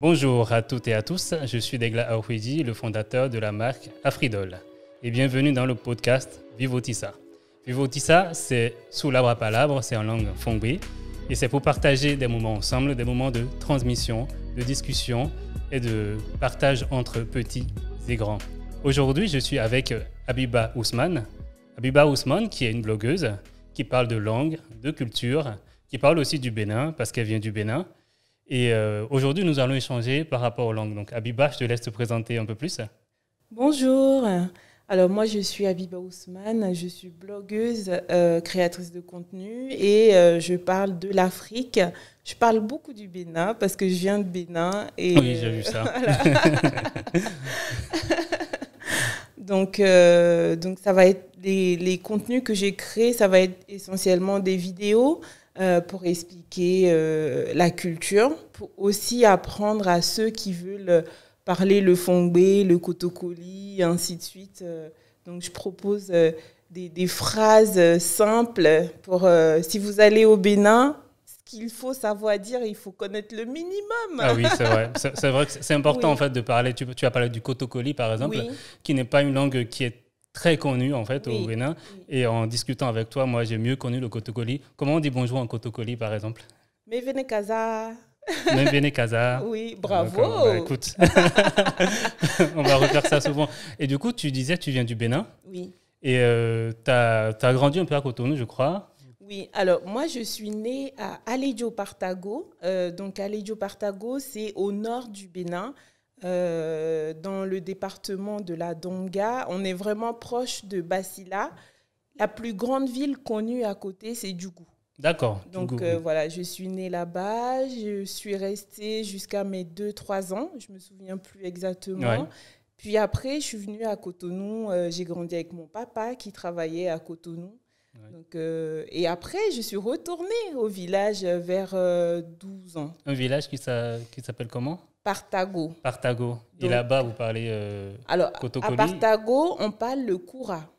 Bonjour à toutes et à tous, je suis Degla Aouidi, le fondateur de la marque Afridol. Et bienvenue dans le podcast Vivotissa. Vivotissa, c'est sous l'arbre à palabres, c'est en langue fongbe. Et c'est pour partager des moments ensemble, des moments de transmission, de discussion et de partage entre petits et grands. Aujourd'hui, je suis avec Habiba Ousmane. Habiba Ousmane, qui est une blogueuse, qui parle de langue, de culture, qui parle aussi du Bénin, parce qu'elle vient du Bénin. Et aujourd'hui, nous allons échanger par rapport aux langues. Donc, Habiba, je te laisse te présenter un peu plus. Bonjour. Alors, moi, je suis Habiba Ousmane. Je suis blogueuse, créatrice de contenu et je parle de l'Afrique. Je parle beaucoup du Bénin parce que je viens de Bénin. Et, oui, j'ai vu ça. Voilà. Donc, ça va être les contenus que j'ai créés, ça va être essentiellement des vidéos pour expliquer la culture, pour aussi apprendre à ceux qui veulent parler le fongbe, le kotokoli, ainsi de suite. Donc, je propose des phrases simples pour, si vous allez au Bénin, ce qu'il faut savoir dire, il faut connaître le minimum. Ah oui, c'est vrai. C'est vrai que c'est important, Oui. en fait, de parler. Tu as parlé du kotokoli, par exemple, Oui. qui n'est pas une langue qui est très connue, en fait, au Oui. Bénin. Oui. Et en discutant avec toi, moi, j'ai mieux connu le kotokoli. Comment on dit bonjour en kotokoli, par exemple? Mais venez Kaza. Même Kaza. Oui, bravo. Bah, écoute, on va refaire ça souvent. Et du coup, tu disais que tu viens du Bénin. Oui. Et tu as grandi un peu à Cotonou, je crois. Oui, alors moi je suis née à Alédio-Partago. Donc Alédio-Partago, c'est au nord du Bénin, dans le département de la Donga. On est vraiment proche de Bassila. La plus grande ville connue à côté, c'est Djougou. D'accord. Donc voilà, je suis née là-bas. Je suis restée jusqu'à mes 2-3 ans. Je ne me souviens plus exactement. Ouais. Puis après, je suis venue à Cotonou. J'ai grandi avec mon papa qui travaillait à Cotonou. Ouais. Donc, et après, je suis retournée au village vers 12 ans. Un village qui s'appelle comment? Partago. Partago. Et Donc, là-bas, vous parlez alors, kotokoli? à Partago, on parle le koura.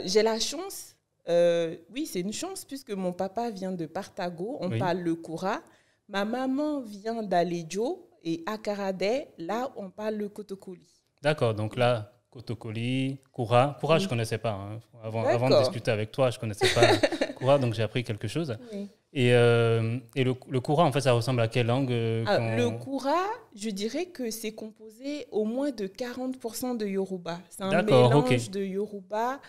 J'ai la chance, oui, c'est une chance puisque mon papa vient de Partago, on Oui. parle le koura. Ma maman vient d'Alédio et à Karadé, là, on parle le kotokoli. D'accord, donc là, kotokoli, koura. Koura, Oui. je ne connaissais pas. Hein. Avant de D'accord. discuter avec toi, je ne connaissais pas koura, donc j'ai appris quelque chose. Oui. Et le koura, en fait, ça ressemble à quelle langue Alors, le koura, je dirais que c'est composé au moins de 40% de Yoruba. C'est un D'accord, mélange ok. de Yoruba.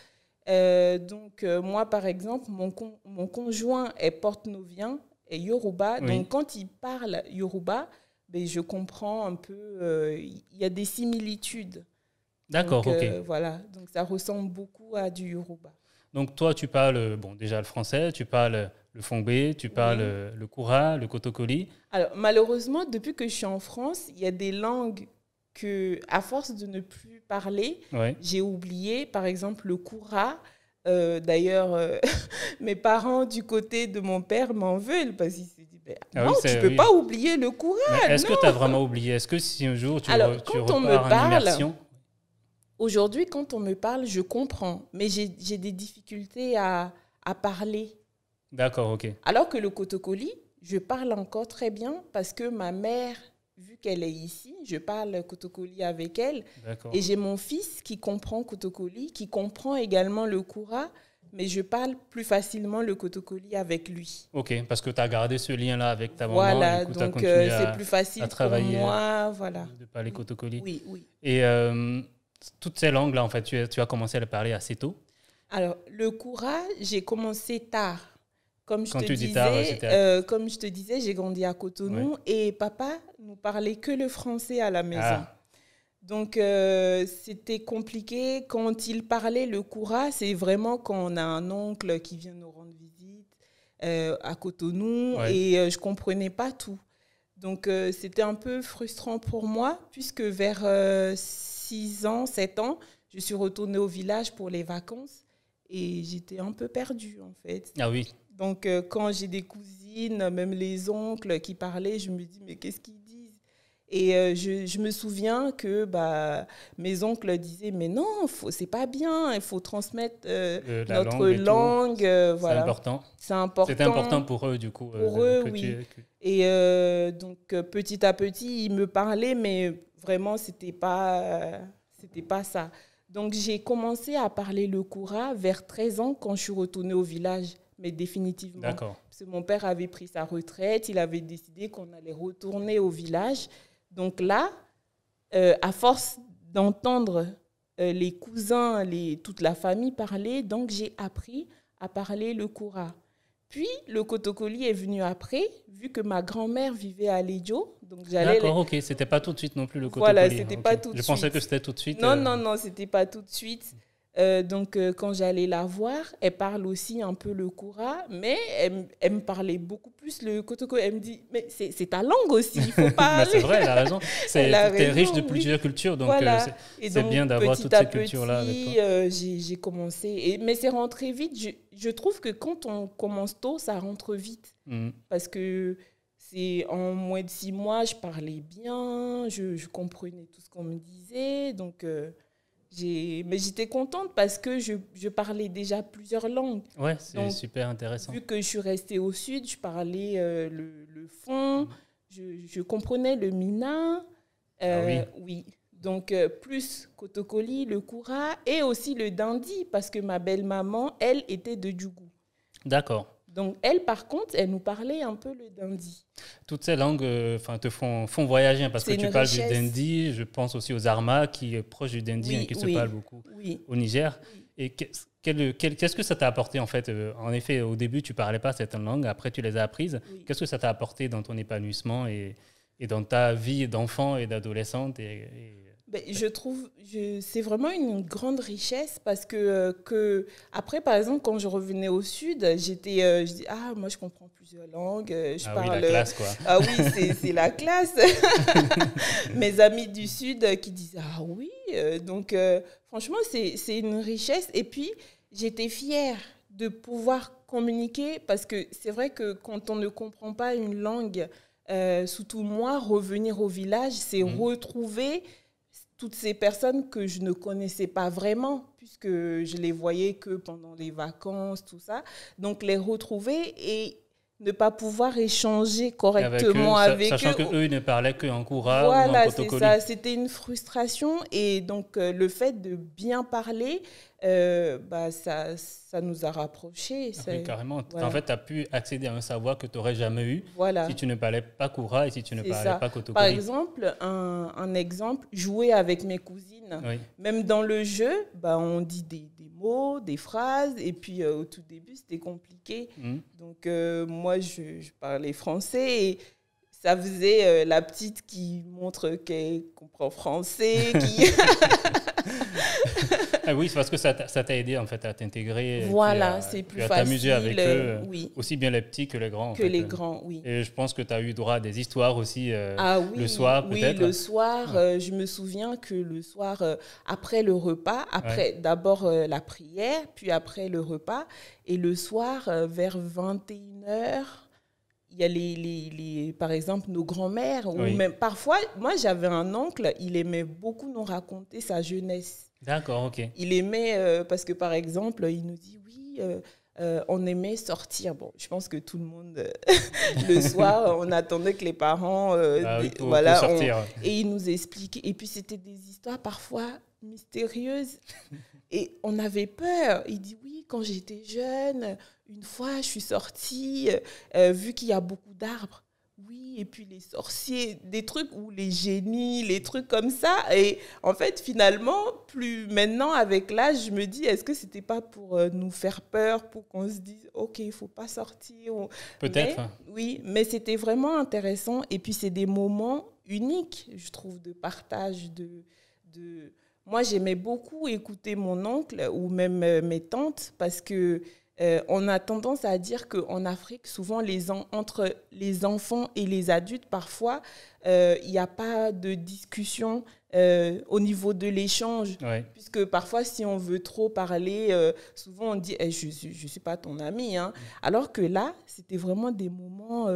Moi, par exemple, mon conjoint est porte-novien et Yoruba. Oui. Donc, quand il parle Yoruba, ben, je comprends un peu. Il y a des similitudes. D'accord, Donc, ok. voilà. Donc, ça ressemble beaucoup à du Yoruba. Donc toi, tu parles bon, déjà le français, tu parles le fongbe, tu parles Oui. le koura, le kotokoli. Alors, malheureusement, depuis que je suis en France, il y a des langues que, à force de ne plus parler, Ouais. j'ai oublié. Par exemple, le koura. D'ailleurs, mes parents du côté de mon père m'en veulent parce qu'ils se disent, Ah non, oui, tu c'est peux oui. pas oublier le koura, Mais est-ce que tu as non. vraiment oublié? Est-ce que si un jour Alors, tu quand on me repars en parle, immersion? aujourd'hui, quand on me parle, je comprends, mais j'ai des difficultés à parler. D'accord, ok. Alors que le kotokoli, je parle encore très bien parce que ma mère, vu qu'elle est ici, je parle kotokoli avec elle. D'accord. Et j'ai mon fils qui comprend kotokoli, qui comprend également le koura, mais je parle plus facilement le kotokoli avec lui. Ok, parce que tu as gardé ce lien-là avec ta maman, et Voilà, du coup, tu as donc continué c'est plus facile à pour travailler moi, voilà. de parler kotokoli. Oui, oui. Et toutes ces langues-là, en fait, tu as commencé à les parler assez tôt. Alors, le koura, j'ai commencé tard. Quand tu dis tard, Comme je te disais, j'ai grandi à Cotonou et papa nous parlait que le français à la maison. Ah, Donc, c'était compliqué. Quand il parlait le koura, c'est vraiment quand on a un oncle qui vient nous rendre visite à Cotonou ouais. et je ne comprenais pas tout. Donc, c'était un peu frustrant pour moi puisque vers 6 ans, 7 ans, je suis retournée au village pour les vacances et j'étais un peu perdue en fait. Ah oui. Donc, quand j'ai des cousines, même les oncles qui parlaient, je me dis, mais qu'est-ce qu'ils disent? Et je me souviens que mes oncles disaient, mais non, c'est pas bien, il faut transmettre notre langue. Voilà. C'est important. C'est important. C'était important pour eux, du coup. Pour eux, oui. Et donc, petit à petit, ils me parlaient, mais vraiment, c'était pas ça. Donc, j'ai commencé à parler le Koura vers 13 ans quand je suis retournée au village, mais définitivement. D'accord. Parce que mon père avait pris sa retraite, il avait décidé qu'on allait retourner au village. Donc là, à force d'entendre les cousins, toute la famille parler, donc j'ai appris à parler le Koura. Puis, le Kotokoli est venu après, vu que ma grand-mère vivait à Lédio. D'accord, ok. C'était pas tout de suite non plus le Kotokoli. Voilà, c'était pas tout de suite. Je pensais que c'était tout de suite. Non, c'était pas tout de suite. Donc, quand j'allais la voir, elle parle aussi un peu le Koura, mais elle me parlait beaucoup plus le Kotokoli. Elle me dit, mais c'est ta langue aussi, il faut parler. C'est vrai, elle a raison. T'es riche de plusieurs cultures, donc voilà. C'est bien d'avoir toutes ces cultures-là avec toi. J'ai commencé, mais c'est rentré vite. Je trouve que quand on commence tôt, ça rentre vite. Parce que c'est en moins de 6 mois, je parlais bien, je comprenais tout ce qu'on me disait, donc... mais j'étais contente parce que je parlais déjà plusieurs langues. Ouais, c'est super intéressant. Vu que je suis restée au sud, je parlais le fon, je comprenais le mina. Oui. Donc, plus Kotokoli, le Koura et aussi le Dindi parce que ma belle-maman, elle, était de Djougou. D'accord. Donc, elle, par contre, elle nous parlait un peu le Dindi. Toutes ces langues te font voyager, parce que tu parles du Dindi, je pense aussi aux Arma, qui est proche du Dindi, qui se parle beaucoup au Niger. Et qu'est-ce que ça t'a apporté, en fait? En effet, au début, tu ne parlais pas cette langue, après, tu les as apprises. Qu'est-ce que ça t'a apporté dans ton épanouissement et dans ta vie d'enfant et d'adolescente je trouve c'est vraiment une grande richesse parce que après, par exemple, quand je revenais au sud, je dis moi je comprends plusieurs langues, parle. Oui, la classe quoi. Ah oui, c'est la classe. Mes amis du sud qui disent oui, donc franchement c'est une richesse et puis j'étais fière de pouvoir communiquer parce que c'est vrai que quand on ne comprend pas une langue, surtout moi, revenir au village, c'est retrouver toutes ces personnes que je ne connaissais pas vraiment, puisque je les voyais que pendant les vacances, tout ça. Donc, les retrouver et ne pas pouvoir échanger correctement avec eux. Sachant qu'eux, ils ne parlaient qu'en Koura ou en Kotokoli. Voilà, c'est ça. C'était une frustration. Et donc, le fait de bien parler, ça nous a rapprochés. Oui, carrément. Voilà. En fait, tu as pu accéder à un savoir que tu n'aurais jamais eu si tu ne parlais pas Koura et si tu ne parlais pas Kotokoli. Par exemple, un exemple, jouer avec mes cousines. Oui. Même dans le jeu, on dit des mots, des phrases. Et puis, au tout début, c'était compliqué. Donc, moi, je parlais français et ça faisait la petite qui montre qu'elle comprend français. Ah oui, c'est parce que ça t'a aidé en fait à t'intégrer. Voilà, c'est plus facile. À t'amuser avec eux, aussi bien les petits que les grands. Les grands, oui. Et je pense que tu as eu droit à des histoires aussi le soir peut-être. Oui, le soir. Je me souviens que le soir, après le repas, d'abord la prière, puis après le repas, et le soir, vers 21h, il y a par exemple nos grands-mères, ou même parfois, moi j'avais un oncle, il aimait beaucoup nous raconter sa jeunesse. D'accord, ok. Il aimait, parce que par exemple, il nous dit oui, on aimait sortir. Bon, je pense que tout le monde, le soir, on attendait que les parents, pour sortir. Et il nous expliquait. Et puis c'était des histoires parfois mystérieuses. Et on avait peur. Il dit oui, quand j'étais jeune, une fois, je suis sortie, vu qu'il y a beaucoup d'arbres. Oui, et puis les sorciers, des trucs ou les génies, les trucs comme ça. Et en fait, finalement, plus maintenant, avec l'âge, je me dis, est-ce que c'était pas pour nous faire peur, pour qu'on se dise, OK, il faut pas sortir. Peut-être. Oui, mais c'était vraiment intéressant. Et puis, c'est des moments uniques, je trouve, de partage. Moi, j'aimais beaucoup écouter mon oncle ou même mes tantes parce que on a tendance à dire qu'en Afrique, souvent, entre les enfants et les adultes, parfois, il n'y a pas de discussion au niveau de l'échange. Ouais. Puisque parfois, si on veut trop parler, souvent on dit je ne suis pas ton ami. Hein. Alors que là, c'était vraiment des moments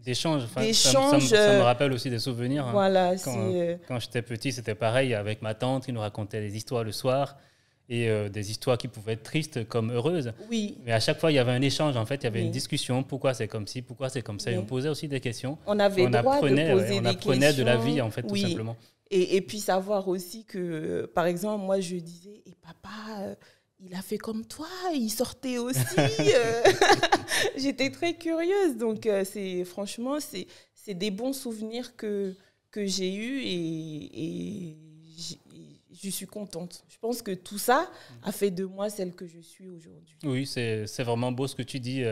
D'échanges. Enfin, d'échanges. Ça me rappelle aussi des souvenirs. Hein. Voilà, Quand j'étais petit, c'était pareil avec ma tante qui nous racontait des histoires le soir et des histoires qui pouvaient être tristes comme heureuses. Oui. Mais à chaque fois, il y avait un échange. En fait, il y avait Oui. une discussion. Pourquoi c'est comme ci, pourquoi c'est comme ça. Et Oui. on posait aussi des questions. On avait On droit de apprenait, poser on des apprenait de la questions. vie, en fait, tout Oui. simplement. Et puis savoir aussi que, par exemple, moi, je disais, et papa, il a fait comme toi, il sortait aussi. J'étais très curieuse. Donc, franchement, c'est des bons souvenirs que j'ai eus et je suis contente. Je pense que tout ça a fait de moi celle que je suis aujourd'hui. Oui, c'est vraiment beau ce que tu dis.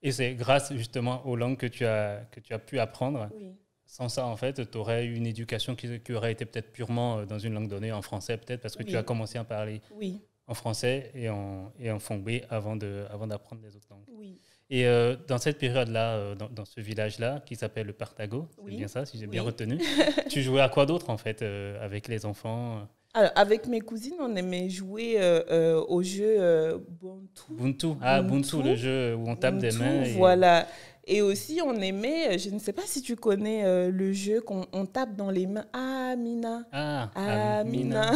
Et c'est grâce justement aux langues que tu as pu apprendre. Oui. Sans ça, en fait, tu aurais eu une éducation qui aurait été peut-être purement dans une langue donnée, en français peut-être, parce que Oui. tu as commencé à parler Oui. en français et en fongbe avant d'apprendre les autres langues. Oui. Et dans cette période-là, dans ce village-là, qui s'appelle le Partago, Oui. c'est bien ça, si j'ai Oui. bien retenu, tu jouais à quoi d'autre, en fait, avec les enfants? Alors, avec mes cousines, on aimait jouer au jeu Buntu. Buntu. Ah, Buntu, le jeu où on tape des mains. Voilà. Et aussi, on aimait, je ne sais pas si tu connais le jeu qu'on tape dans les mains. Amina. Ah, Amina.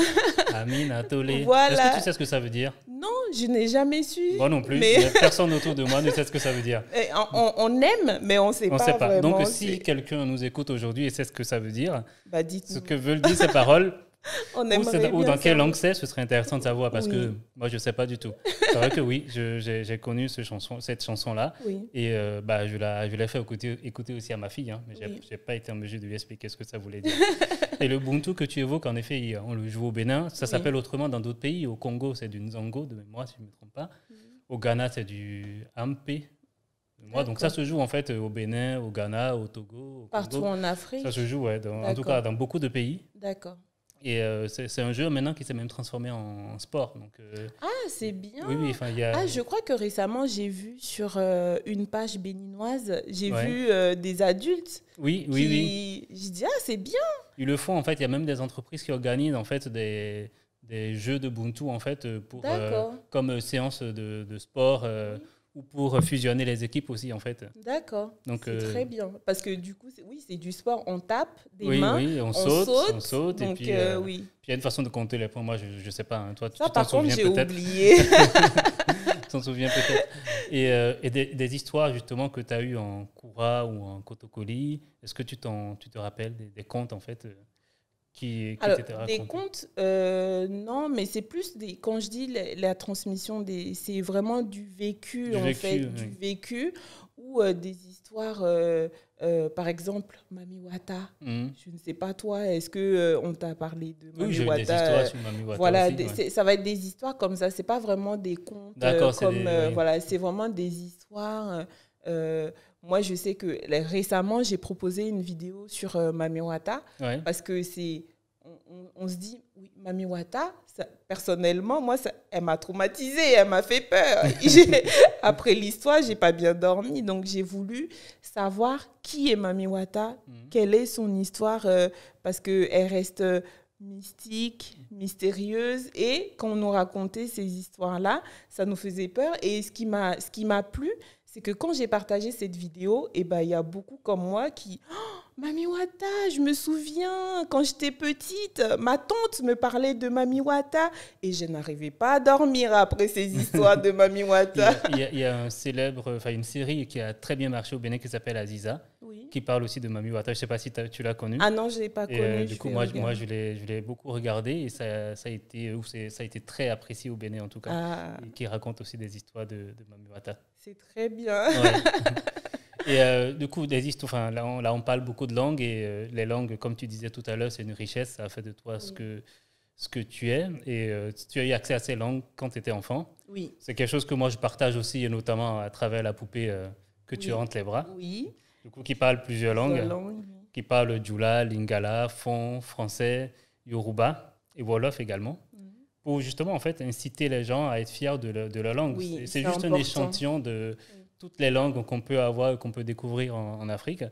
Amina, Tolé. Voilà. Est-ce que tu sais ce que ça veut dire? Non, je n'ai jamais su. Moi non plus. Mais Personne autour de moi ne sait ce que ça veut dire. on aime, mais on ne sait On pas sait pas. vraiment. Donc, si quelqu'un nous écoute aujourd'hui et sait ce que ça veut dire, bah, dites-nous. ce que veulent dire ces paroles, On ou aimerait dans bien quelle savoir. langue c'est, ce serait intéressant de savoir parce Oui. que moi, je ne sais pas du tout. C'est vrai que oui, j'ai connu cette chanson-là Oui. et je l'ai fait écouter aussi à ma fille, hein, mais je Oui. n'ai pas été en mesure de lui expliquer ce que ça voulait dire. Et le Ubuntu que tu évoques, en effet, on le joue au Bénin. Ça Oui. s'appelle autrement dans d'autres pays. Au Congo, c'est du Nzango, de mémoire, si je ne me trompe pas. Au Ghana, c'est du Ampé. Donc ça se joue en fait au Bénin, au Ghana, au Togo, au Partout Congo. en Afrique. Ça se joue, ouais, en tout cas dans beaucoup de pays. D'accord. Et c'est un jeu maintenant qui s'est même transformé en sport. Donc, Ah, c'est bien. oui, enfin, il y a... Ah, je crois que récemment, j'ai vu sur une page béninoise, j'ai Ouais. vu des adultes Oui. Je dis, ah, c'est bien. Ils le font, en fait. Il y a même des entreprises qui organisent en fait des jeux de Ubuntu, en fait, D'accord. comme séance de sport ou pour fusionner les équipes aussi, en fait. D'accord. Donc, C'est très bien. Parce que du coup, c'est du sport. On tape des oui, mains. oui, on saute. Donc, Et puis, oui. puis il y a une façon de compter les points. Moi, je ne sais pas. Hein. Toi, Ça, tu t'en par contre, souviens j'ai peut-être. oublié. Tu t'en souviens peut-être. Et des histoires, justement, que tu as eues en Koura ou en Kotokoli, est-ce que tu te rappelles des contes, en fait, qui Alors, t'étaient racontés? des contes, non, mais c'est plus des. Quand je dis la transmission, c'est vraiment du vécu, du vécu, ou des histoires. Par exemple, Mami Wata. Je ne sais pas toi, est-ce que on t'a parlé de Mami j'ai Wata? des histoires sur Mami Wata voilà, aussi, ça va être des histoires comme ça. C'est pas vraiment des contes comme voilà, c'est vraiment des histoires. Moi, je sais que récemment, j'ai proposé une vidéo sur Mami Wata parce que on se dit, oui, Mami Wata, personnellement, moi, elle m'a traumatisée, elle m'a fait peur. Après l'histoire, j'ai pas bien dormi, donc j'ai voulu savoir qui est Mami Wata, quelle est son histoire, parce qu'elle reste mystique, mystérieuse, et quand on nous racontait ces histoires-là, ça nous faisait peur. Et ce qui m'a plu, c'est que quand j'ai partagé cette vidéo, il y a beaucoup comme moi qui... Oh, Mami Wata, je me souviens, quand j'étais petite, ma tante me parlait de Mami Wata et je n'arrivais pas à dormir après ces histoires de Mami Wata. Il y a une série qui a très bien marché au Bénin qui s'appelle Aziza, qui parle aussi de Mami Wata. Je ne sais pas si tu l'as connue. Ah non, je ne l'ai pas connue. Du coup, moi, je l'ai beaucoup regardé et ça a été très apprécié au Bénin en tout cas, et qui raconte aussi des histoires de Mami Wata. C'est très bien. Ouais. Et du coup, là, on parle beaucoup de langues et les langues, comme tu disais tout à l'heure, c'est une richesse. Ça fait de toi ce que tu es. Et tu as eu accès à ces langues quand tu étais enfant. Oui. C'est quelque chose que moi, je partage aussi, et notamment à travers la poupée que tu as entre les bras. Oui. Du coup, qui parle plusieurs langues. Qui parle Djoula, Lingala, Fon, français, Yoruba et Wolof également. Pour justement, en fait, inciter les gens à être fiers de leur langue. Oui, c'est juste important. Un échantillon de... toutes les langues qu'on peut avoir, qu'on peut découvrir en Afrique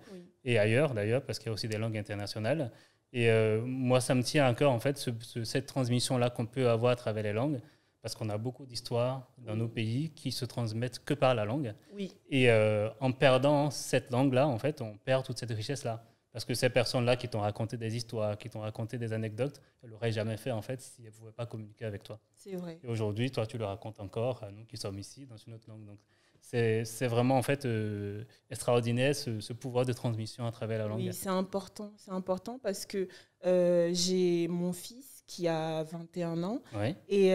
et ailleurs d'ailleurs, parce qu'il y a aussi des langues internationales. Et moi, ça me tient à cœur, en fait, cette transmission-là qu'on peut avoir à travers les langues, parce qu'on a beaucoup d'histoires dans nos pays qui se transmettent que par la langue. Oui. Et en perdant cette langue-là, en fait, on perd toute cette richesse-là. Parce que ces personnes-là qui t'ont raconté des histoires, qui t'ont raconté des anecdotes, elles ne l'auraient jamais fait, en fait, si elles ne pouvaient pas communiquer avec toi. C'est vrai. Et aujourd'hui, toi, tu le racontes encore à nous qui sommes ici, dans une autre langue. Donc, c'est vraiment, en fait, extraordinaire, ce pouvoir de transmission à travers la langue. Oui, c'est important. C'est important parce que j'ai mon fils qui a 21 ans. Ouais. Et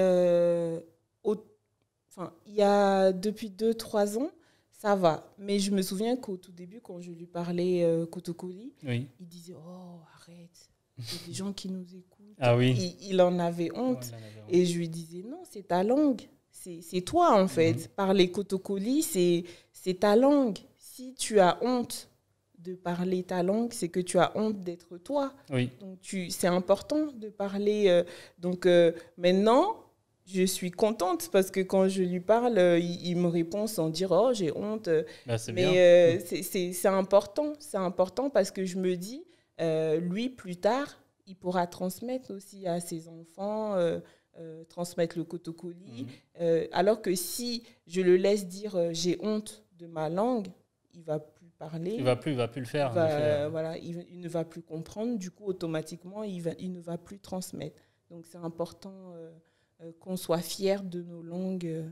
il y a depuis 2-3 ans, ça va. Mais je me souviens qu'au tout début, quand je lui parlais Kotokoli, Oui. il disait « Oh, arrête, il y a des gens qui nous écoutent. » Ah oui. Il en avait honte. Ouais, il en avait honte. Et je lui disais « Non, c'est ta langue. C'est toi, en fait. Parler Kotokoli, c'est ta langue. Si tu as honte de parler ta langue, c'est que tu as honte d'être toi. Oui. Donc, c'est important de parler. Maintenant, je suis contente parce que quand je lui parle, il me répond sans dire « Oh, j'ai honte. » Bah, c'est Mais bien. c'est important. C'est important parce que je me dis, lui, plus tard, il pourra transmettre aussi à ses enfants, transmettre le Kotokoli. Alors que si je le laisse dire j'ai honte de ma langue, il va plus parler. Il va plus le faire. Voilà, il ne va plus comprendre. Du coup, automatiquement, il ne va plus transmettre. Donc, c'est important qu'on soit fiers de nos langues.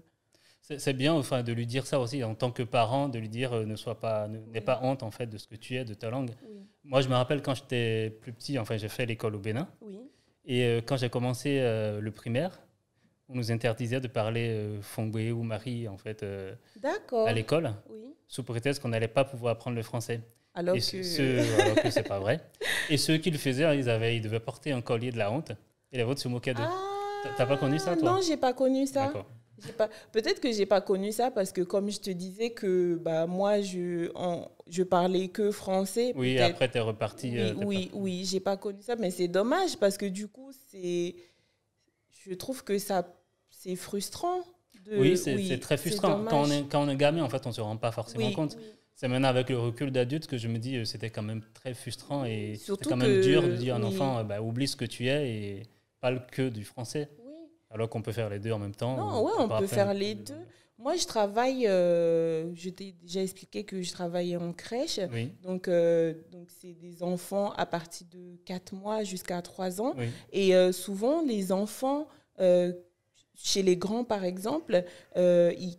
C'est bien, enfin, de lui dire ça aussi en tant que parent, de lui dire n'aie pas honte en fait de ce que tu es, de ta langue. Oui. Moi, je me rappelle quand j'étais plus petit, enfin, j'ai fait l'école au Bénin. Oui. Et quand j'ai commencé le primaire, on nous interdisait de parler Fongbe ou Mari en fait D'accord. à l'école, Oui. sous prétexte qu'on n'allait pas pouvoir apprendre le français. Alors alors que c'est pas vrai. Et ceux qui le faisaient, ils devaient porter un collier de la honte et les autres se moquaient d'eux. T'as pas connu ça, toi? Non, j'ai pas connu ça. D'accord. Peut-être que j'ai pas connu ça parce que comme je te disais que moi je parlais que français. Oui, après tu es reparti. Oui, j'ai pas connu ça, mais c'est dommage parce que du coup je trouve que ça c'est frustrant. Oui, c'est très frustrant. Quand on est gamin, en fait, on se rend pas forcément compte. Oui. C'est maintenant avec le recul d'adulte que je me dis c'était quand même très frustrant et c'est quand même que, dur de dire à un enfant oublie ce que tu es et parle que du français. Oui. Alors qu'on peut faire les deux en même temps. Non, on peut faire les deux. Moi, je travaille, je t'ai déjà expliqué que je travaillais en crèche. Oui. Donc c'est des enfants à partir de 4 mois jusqu'à 3 ans. Oui. Et souvent, les enfants, chez les grands par exemple,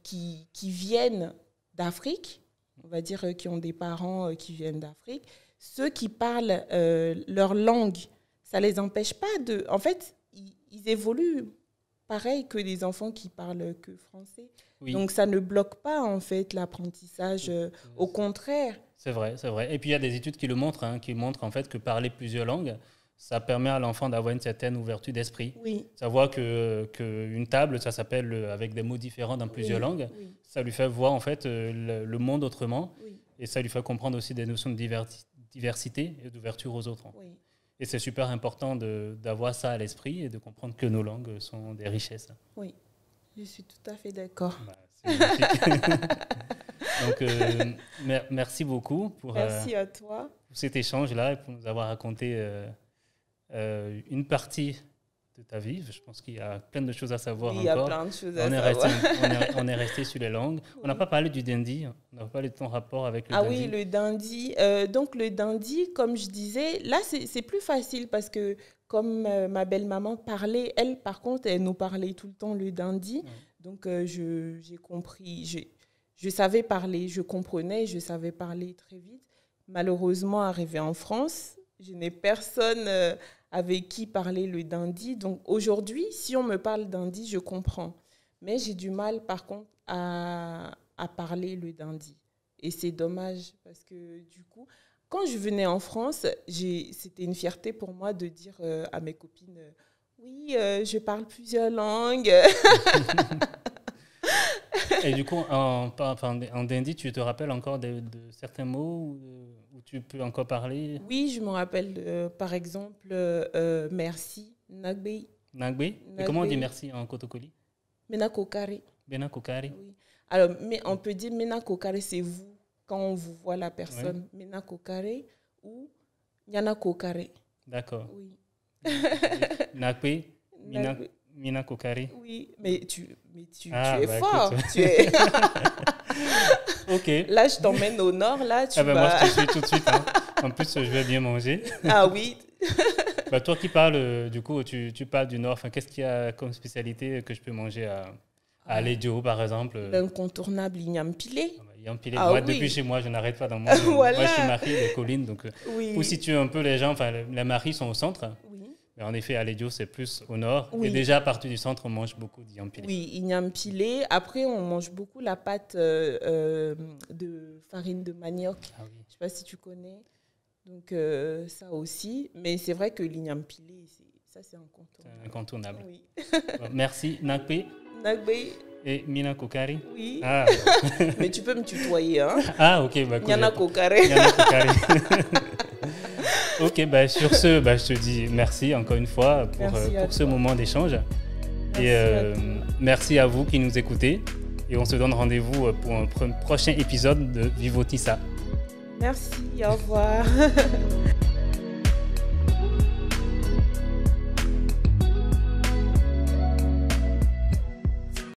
qui viennent d'Afrique, on va dire qui ont des parents qui viennent d'Afrique, ceux qui parlent leur langue, ça ne les empêche pas de... En fait, ils évoluent pareil que les enfants qui parlent que français. Oui. Donc, ça ne bloque pas, en fait, l'apprentissage. Au contraire. C'est vrai, c'est vrai. Et puis, il y a des études qui le montrent, qui montrent, en fait, que parler plusieurs langues, ça permet à l'enfant d'avoir une certaine ouverture d'esprit. Oui. Savoir qu'une table, ça s'appelle avec des mots différents dans plusieurs langues. Oui. Ça lui fait voir, en fait, le monde autrement. Oui. Et ça lui fait comprendre aussi des notions de diversité et d'ouverture aux autres. Oui. Et c'est super important d'avoir ça à l'esprit et de comprendre que nos langues sont des richesses. Oui, je suis tout à fait d'accord. C'est magnifique. Donc, merci beaucoup merci à toi. Pour cet échange-là et pour nous avoir raconté une partie de ta vie. Je pense qu'il y a plein de choses à savoir encore. Il y a plein de choses à savoir. On est resté sur les langues. Oui. On n'a pas parlé du dindi. On n'a pas parlé de ton rapport avec le dindi. Ah oui, le dindi. Donc, le dindi, comme je disais, là, c'est plus facile parce que comme ma belle-maman parlait, elle, par contre, elle nous parlait tout le temps le dindi. Oui. Donc, j'ai compris. Je savais parler, je comprenais, je savais parler très vite. Malheureusement, arrivé en France, je n'ai personne... avec qui parler le dindi. Donc aujourd'hui, si on me parle dindi, je comprends. Mais j'ai du mal, par contre, à parler le dindi. Et c'est dommage parce que du coup, quand je venais en France, c'était une fierté pour moi de dire à mes copines « Oui, je parle plusieurs langues. » Et du coup, en dindi, tu te rappelles encore de certains mots où tu peux encore parler? Oui, je me rappelle, par exemple, merci, Nagbe. Nagbe? Et comment on dit merci en Kotokoli? Mena kokare. Mena kokare. Oui. Alors, mais on peut dire Mena kokare, c'est vous, quand on vous voit la personne. Oui. Mena kokare ou Nyana kokare. D'accord. Oui. Nagbe, Mina Kokari. Oui, mais tu Ah, es bah, fort. écoute. Tu es... Ok. Là, je t'emmène au nord, là, tu Ah ben moi, vas... je te suis tout de suite. Hein. En plus, je vais bien manger. Ah oui. Bah, toi qui parles, du coup, tu parles du Nord. Enfin, qu'est-ce qu'il y a comme spécialité que je peux manger à Ledio, par exemple? L'incontournable igname pilé. Ah bah, il y a un pilé. Ah moi, oui. depuis chez moi, je n'arrête pas d'en manger. Voilà. Moi, je suis marié des collines. Donc, Oui. pour situer un peu les gens, enfin, les maris sont au centre. Oui. Mais en effet, à Ledio, c'est plus au nord. Oui. Et déjà, à partir du centre, on mange beaucoup d'igname pilé. Oui, igname pilé. Après, on mange beaucoup la pâte de farine de manioc. Ah oui. Je ne sais pas si tu connais. Donc, ça aussi. Mais c'est vrai que l'igname pilé, ça, c'est incontournable. C'est incontournable. Oui. Bon, merci, Nakpe Nagbe, et Mina Kokari. oui. Ah, Mais tu peux me tutoyer, hein. ah ok. Bah, Nyana Kokare. Yana Kokari. Ok, bah, sur ce, bah, je te dis merci encore une fois Merci à pour ce toi. moment d'échange. Merci Et à toi. merci à vous qui nous écoutez. Et on se donne rendez-vous pour un prochain épisode de Vivotissa. Merci, au revoir.